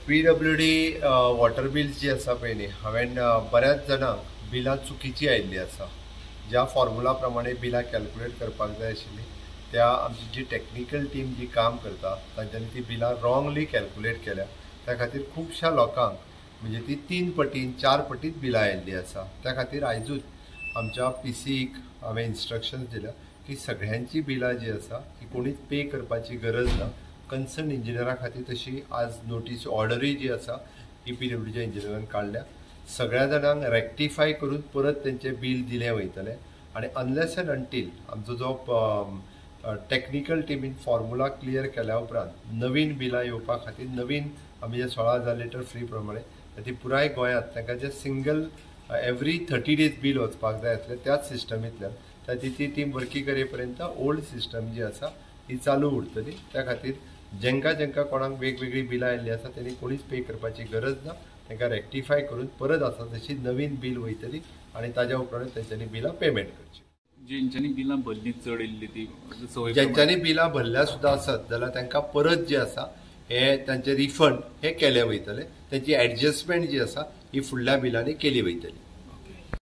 PWD water bills जी आसा पळय न्ही, हांवें बऱ्याच जाणांक बिलां चुकीची आयिल्ली आसा. ज्या फॉर्मुला प्रमाणे बिलां कॅल्क्युलेट करपाक जाय आशिल्ली त्या आमची जी टॅक्निकल टीम जी काम करता तांच्यांनी ती बिलां रॉंगली कॅल्क्युलेट केल्या. त्या खातीर खुबश्या लोकांक म्हणजे ती 3 पटीन 4 पटीत बिलां आयिल्ली आसा. त्या खातीर आयजूच आमच्या PCक हांवें इन्स्ट्रक्शन्स दिल्या की सगळ्यांची बिलां जी आसा ही कोणीच पे करपाची गरज ना. कन्सर्न इंजिनियरा खातीर तशी आज नोटीस ऑर्डरय जी आसा ही PWDच्या इंजिनियरान काडल्या. सगळ्या जाणांक रेक्टिफाय करून परत तेंचें बिल दिलें वयतलें आनी अनलेस एंड अंटील आमचो जो टॅक्निकल टीमीन फॉर्मुला क्लियर केल्या उपरांत नवीन बिलां येवपा खातीर नवीन आमी जे 16,000 लिटर फ्री प्रमाणे ती पुराय गोंयांत तांकां जे सिंगल एवरी 30 डेज बिल वचपाक जाय आसलें त्याच सिस्टमींतल्यान ती टीम वर्की करे पर्यंत ओल्ड सिस्टम जी आसा ही चालू उरतली. त्या खातीर जेंका कोणाक वेगवेगळी बिलां आयिल्ली आसा तेणी कोणीच पे करपाची गरज ना. तांकां रेक्टिफाय करून परत आसा तशी नवीन बिल वयतली आनी ताज्या उपरांत तेंच्यांनी बिलां पेमेंट करची. जेंच्यांनी बिलां भरलीं चड येयल्ली ती जेंच्यांनी बिलां भरल्या सुद्दां आसत जाल्यार तांकां परत जे आसा हे तांचे रिफंड हे केले वयतले. तेंची एडजस्टमेंट जी आसा ही फुडल्या बिलांनी केली वयतली.